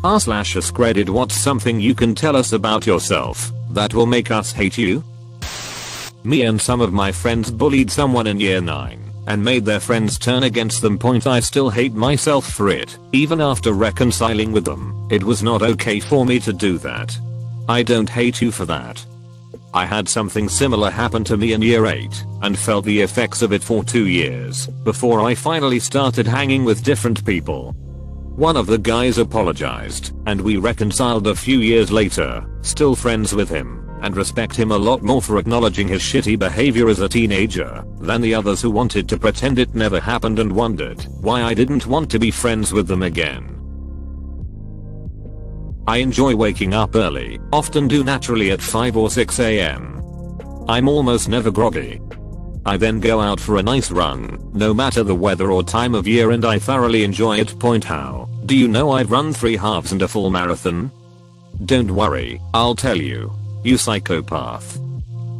r/AskReddit, what's something you can tell us about yourself that will make us hate you? Me and some of my friends bullied someone in year 9 and made their friends turn against them. I still hate myself for it. Even after reconciling with them, it was not okay for me to do that. I don't hate you for that. I had something similar happen to me in year 8 and felt the effects of it for 2 years before I finally started hanging with different people. One of the guys apologized and we reconciled a few years later, still friends with him and respect him a lot more for acknowledging his shitty behavior as a teenager than the others who wanted to pretend it never happened and wondered why I didn't want to be friends with them again. I enjoy waking up early, often do naturally at 5 or 6 am. I'm almost never groggy. I then go out for a nice run, no matter the weather or time of year, and I thoroughly enjoy it. How? Do you know I've run 3 halves and a full marathon? Don't worry, I'll tell you. You psychopath.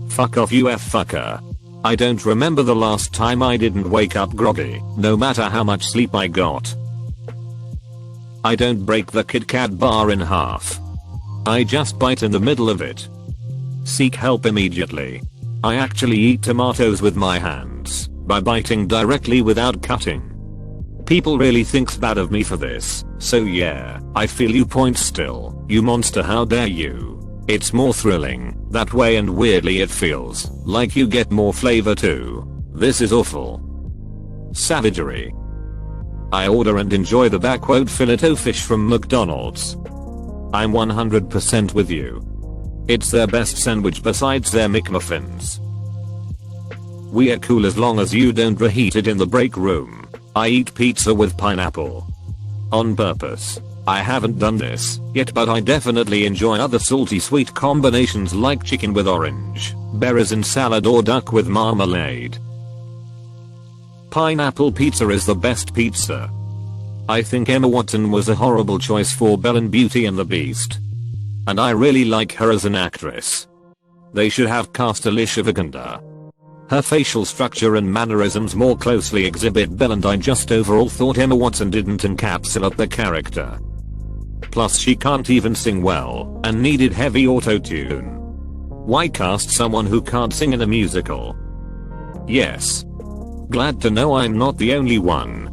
Fuck off, you fucker. I don't remember the last time I didn't wake up groggy, no matter how much sleep I got. I don't break the Kit Kat bar in half. I just bite in the middle of it. Seek help immediately. I actually eat tomatoes with my hands by biting directly without cutting. People really thinks bad of me for this, so yeah, I feel you. Still, you monster, how dare you. It's more thrilling that way, and weirdly it feels like you get more flavor too. This is awful. Savagery. I order and enjoy the filet-o-fish from McDonald's. I'm 100% with you. It's their best sandwich besides their McMuffins. We are cool as long as you don't reheat it in the break room. I eat pizza with pineapple. On purpose. I haven't done this yet, but I definitely enjoy other salty sweet combinations like chicken with orange, berries in salad, or duck with marmalade. Pineapple pizza is the best pizza. I think Emma Watson was a horrible choice for Belle in Beauty and the Beast. And I really like her as an actress. They should have cast Alicia Vikander. Her facial structure and mannerisms more closely exhibit Belle, and I just overall thought Emma Watson didn't encapsulate the character. Plus she can't even sing well and needed heavy auto-tune. Why cast someone who can't sing in a musical? Yes. Glad to know I'm not the only one.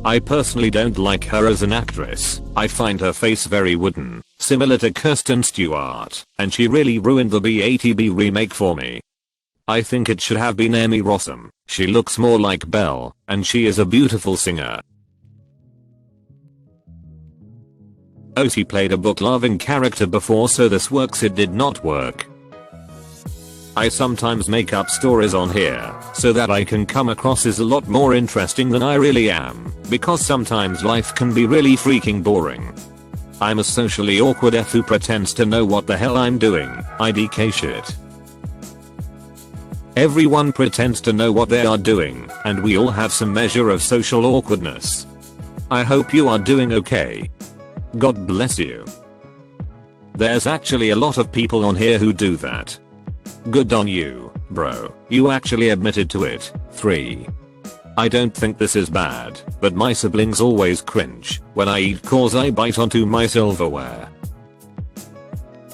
I personally don't like her as an actress. I find her face very wooden, similar to Kirsten Stewart, and she really ruined the BATB remake for me. I think it should have been Emmy Rossum. She looks more like Belle, and she is a beautiful singer. Oh, she played a book-loving character before, so this works. It did not work. I sometimes make up stories on here so that I can come across as a lot more interesting than I really am, because sometimes life can be really freaking boring. I'm a socially awkward who pretends to know what the hell I'm doing. IDK shit. Everyone pretends to know what they are doing, and we all have some measure of social awkwardness. I hope you are doing okay. God bless you. There's actually a lot of people on here who do that. Good on you, bro. You actually admitted to it. 3. I don't think this is bad, but my siblings always cringe when I eat cause I bite onto my silverware.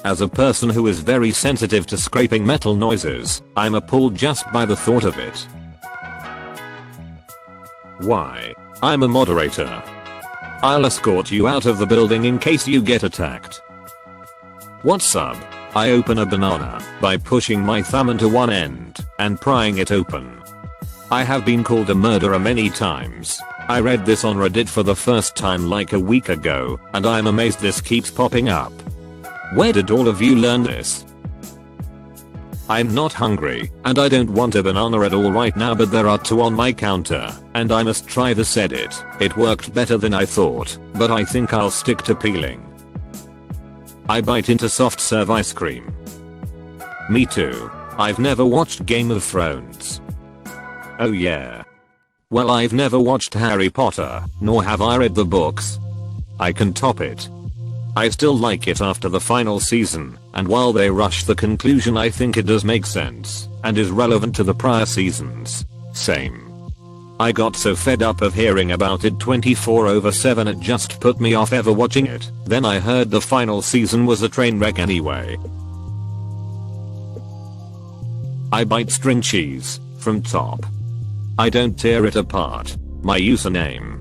As a person who is very sensitive to scraping metal noises, I'm appalled just by the thought of it. Why? I'm a moderator. I'll escort you out of the building in case you get attacked. What's up? I open a banana by pushing my thumb into one end and prying it open. I have been called a murderer many times. I read this on Reddit for the first time like a week ago, and I'm amazed this keeps popping up. Where did all of you learn this? I'm not hungry, and I don't want a banana at all right now, but there are 2 on my counter, and I must try this edit. It worked better than I thought, but I think I'll stick to peeling. I bite into soft serve ice cream. Me too. I've never watched Game of Thrones. Oh yeah. Well, I've never watched Harry Potter, nor have I read the books. I can top it. I still like it after the final season, and while they rush the conclusion, I think it does make sense and is relevant to the prior seasons. Same. I got so fed up of hearing about it 24/7 it just put me off ever watching it. Then I heard the final season was a train wreck anyway. I bite string cheese from top. I don't tear it apart. My username.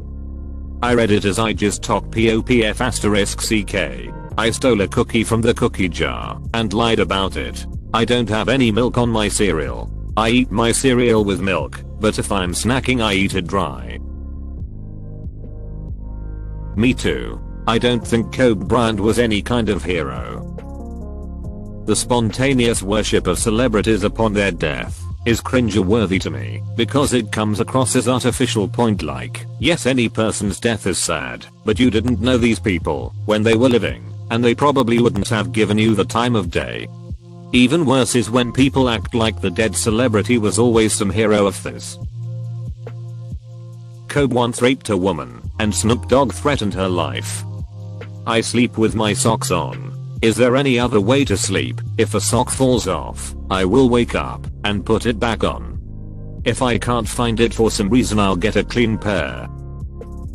I read it as I just talk POPF*CK. I stole a cookie from the cookie jar and lied about it. I don't have any milk on my cereal. I eat my cereal with milk, but if I'm snacking I eat it dry. Me too. I don't think Kobe Bryant was any kind of hero. The spontaneous worship of celebrities upon their death is cringe-worthy to me because it comes across as artificial point like, yes, any person's death is sad, but you didn't know these people when they were living, and they probably wouldn't have given you the time of day. Even worse is when people act like the dead celebrity was always some hero of theirs. Kobe once raped a woman, and Snoop Dogg threatened her life. I sleep with my socks on. Is there any other way to sleep? If a sock falls off, I will wake up and put it back on. If I can't find it for some reason I'll get a clean pair.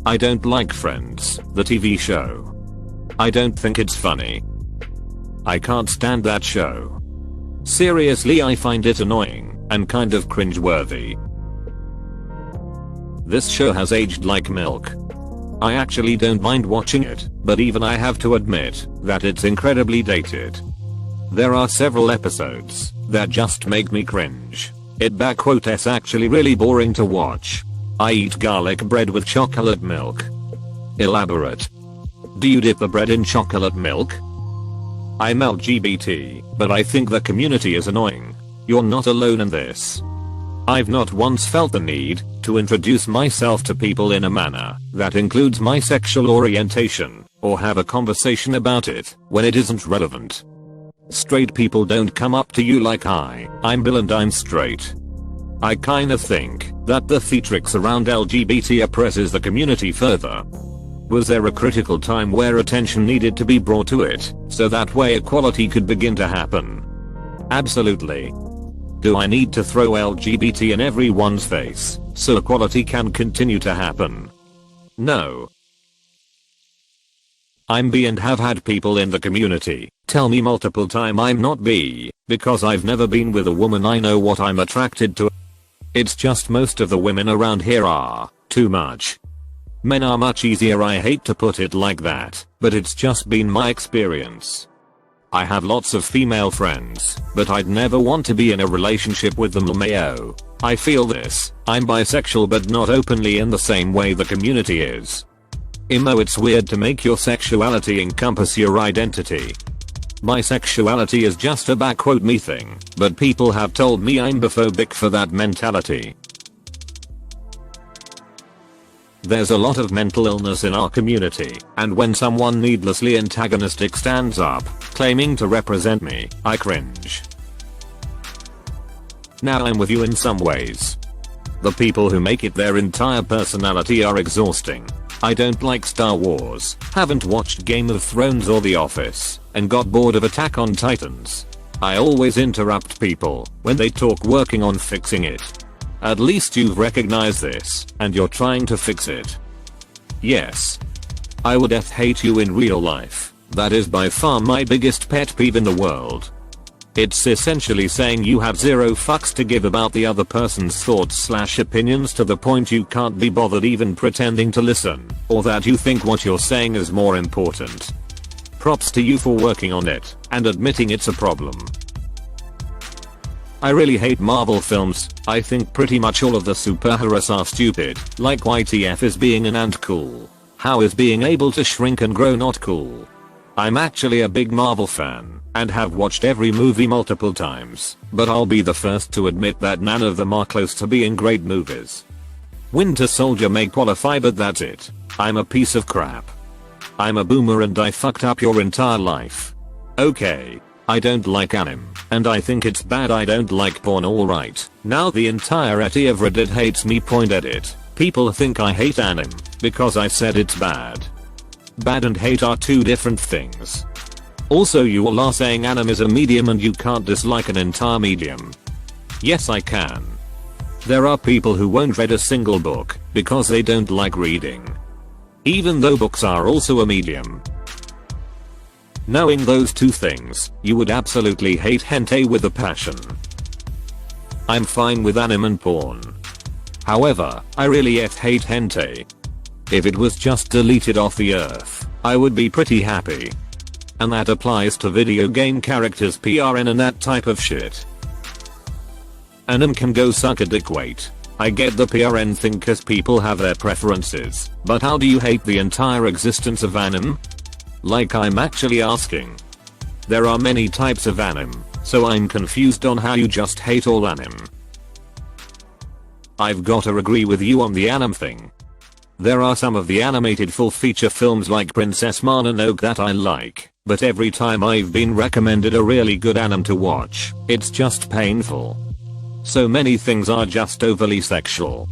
I don't like Friends, the TV show. I don't think it's funny. I can't stand that show. Seriously, I find it annoying and kind of cringe-worthy. This show has aged like milk. I actually don't mind watching it, but even I have to admit that it's incredibly dated. There are several episodes that just make me cringe. It's actually really boring to watch. I eat garlic bread with chocolate milk. Elaborate. Do you dip the bread in chocolate milk? I'm LGBT, but I think the community is annoying. You're not alone in this. I've not once felt the need to introduce myself to people in a manner that includes my sexual orientation, or have a conversation about it when it isn't relevant. Straight people don't come up to you like, "Hi, I'm Bill and I'm straight." I kinda think that the theatrics around LGBT oppresses the community further. Was there a critical time where attention needed to be brought to it, so that way equality could begin to happen? Absolutely. Do I need to throw LGBT in everyone's face so equality can continue to happen? No. I'm bi and have had people in the community tell me multiple times I'm not bi because I've never been with a woman I know what I'm attracted to. It's just most of the women around here are too much. Men are much easier, I hate to put it like that, but it's just been my experience. I have lots of female friends, but I'd never want to be in a relationship with them. LMAO. I feel this. I'm bisexual but not openly in the same way the community is. Imo, it's weird to make your sexuality encompass your identity. My sexuality is just a me thing, but people have told me I'm biphobic for that mentality. There's a lot of mental illness in our community, and when someone needlessly antagonistic stands up, claiming to represent me, I cringe. Now I'm with you in some ways. The people who make it their entire personality are exhausting. I don't like Star Wars, haven't watched Game of Thrones or The Office, and got bored of Attack on Titans. I always interrupt people when they talk working on fixing it. At least you've recognized this, and you're trying to fix it. Yes. I would hate you in real life. That is by far my biggest pet peeve in the world. It's essentially saying you have zero fucks to give about the other person's thoughts/opinions to the point you can't be bothered even pretending to listen, or that you think what you're saying is more important. Props to you for working on it, and admitting it's a problem. I really hate Marvel films. I think pretty much all of the superheroes are stupid. Like, YTF is being an ant cool? How is being able to shrink and grow not cool? I'm actually a big Marvel fan, and have watched every movie multiple times, but I'll be the first to admit that none of them are close to being great movies. Winter Soldier may qualify, but that's it. I'm a piece of crap. I'm a boomer and I fucked up your entire life. Okay. I don't like anime, and I think it's bad. I don't like porn. Alright, now the entirety of Reddit hates me. Edit. People think I hate anime because I said it's bad. Bad and hate are two different things. Also, you all are saying anime is a medium and you can't dislike an entire medium. Yes, I can. There are people who won't read a single book because they don't like reading. Even though books are also a medium. Knowing those two things, you would absolutely hate hentai with a passion. I'm fine with anime and porn. However, I really hate hentai. If it was just deleted off the earth, I would be pretty happy. And that applies to video game characters, PRN and that type of shit. Anime can go suck a dick. Wait. I get the PRN thing cause people have their preferences, but how do you hate the entire existence of anime? Like, I'm actually asking. There are many types of anime, so I'm confused on how you just hate all anime. I've gotta agree with you on the anime thing. There are some of the animated full feature films like Princess Mononoke that I like, but every time I've been recommended a really good anime to watch, it's just painful. So many things are just overly sexual.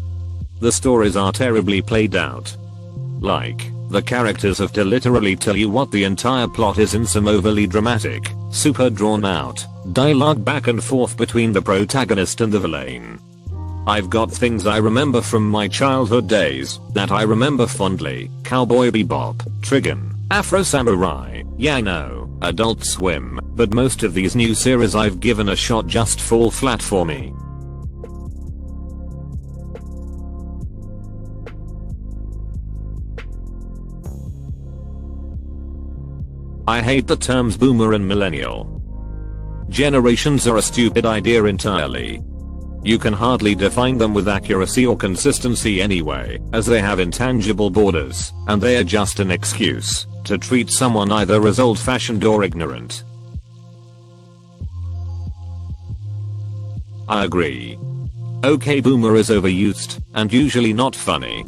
The stories are terribly played out. Like, the characters have to literally tell you what the entire plot is in some overly dramatic, super drawn out dialogue back and forth between the protagonist and the villain. I've got things I remember from my childhood days that I remember fondly: Cowboy Bebop, Trigun, Afro Samurai, yeah I know, Adult Swim, but most of these new series I've given a shot just fall flat for me. I hate the terms boomer and millennial. Generations are a stupid idea entirely. You can hardly define them with accuracy or consistency anyway, as they have intangible borders, and they are just an excuse to treat someone either as old-fashioned or ignorant. I agree. Okay, boomer is overused, and usually not funny.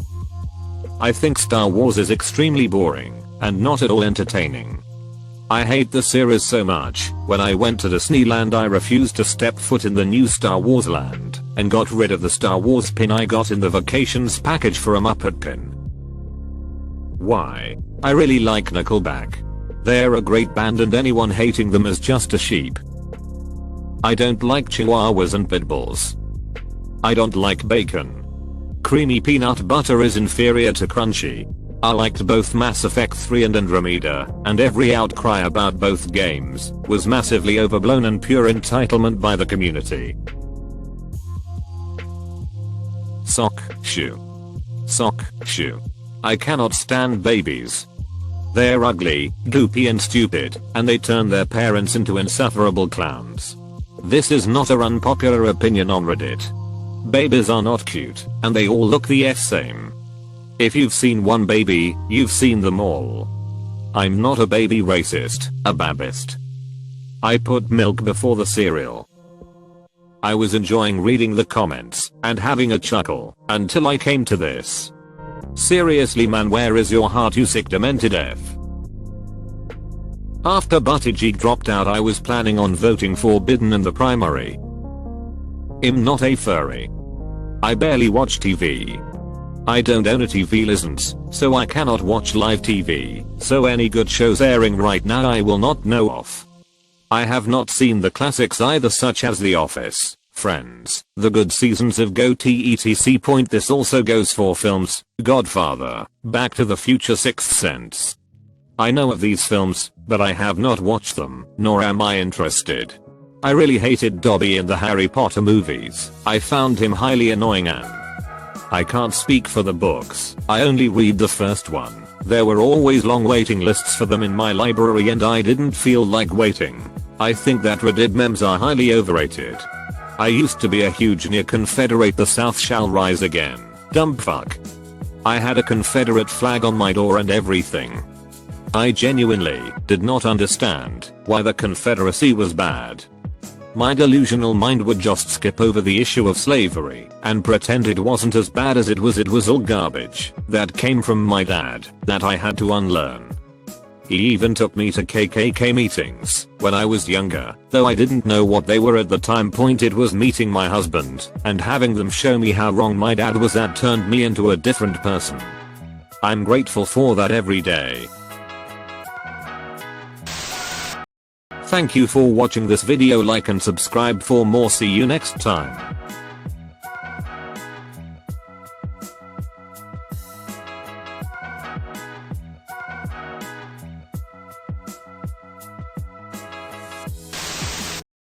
I think Star Wars is extremely boring, and not at all entertaining. I hate the series so much. When I went to Disneyland I refused to step foot in the new Star Wars land, and got rid of the Star Wars pin I got in the vacations package for a Muppet pin. Why? I really like Nickelback. They're a great band and anyone hating them is just a sheep. I don't like chihuahuas and pitbulls. I don't like bacon. Creamy peanut butter is inferior to crunchy. I liked both Mass Effect 3 and Andromeda, and every outcry about both games was massively overblown and pure entitlement by the community. Sock shoe. Sock shoe. I cannot stand babies. They're ugly, goopy and stupid, and they turn their parents into insufferable clowns. This is not an unpopular opinion on Reddit. Babies are not cute, and they all look the same. If you've seen one baby, you've seen them all. I'm not a baby racist, a babist. I put milk before the cereal. I was enjoying reading the comments and having a chuckle until I came to this. Seriously man, where is your heart, you sick demented F? After Buttigieg dropped out I was planning on voting for Biden in the primary. I'm not a furry. I barely watch TV. I don't own a TV license, so I cannot watch live TV, so any good shows airing right now I will not know of. I have not seen the classics either, such as The Office, Friends, the good seasons of Goatee etc. Point this also goes for films, Godfather, Back to the Future, Sixth Sense. I know of these films, but I have not watched them, nor am I interested. I really hated Dobby in the Harry Potter movies. I found him highly annoying and I can't speak for the books, I only read the first one. There were always long waiting lists for them in my library and I didn't feel like waiting. I think that Reddit memes are highly overrated. I used to be a huge near Confederate the South shall rise again, dumb fuck. I had a Confederate flag on my door and everything. I genuinely did not understand why the Confederacy was bad. My delusional mind would just skip over the issue of slavery and pretend it wasn't as bad as it was all garbage that came from my dad that I had to unlearn. He even took me to KKK meetings when I was younger, though I didn't know what they were at the time. Point, it was meeting my husband and having them show me how wrong my dad was that turned me into a different person. I'm grateful for that every day. Thank you for watching this video. Like and subscribe for more. See you next time.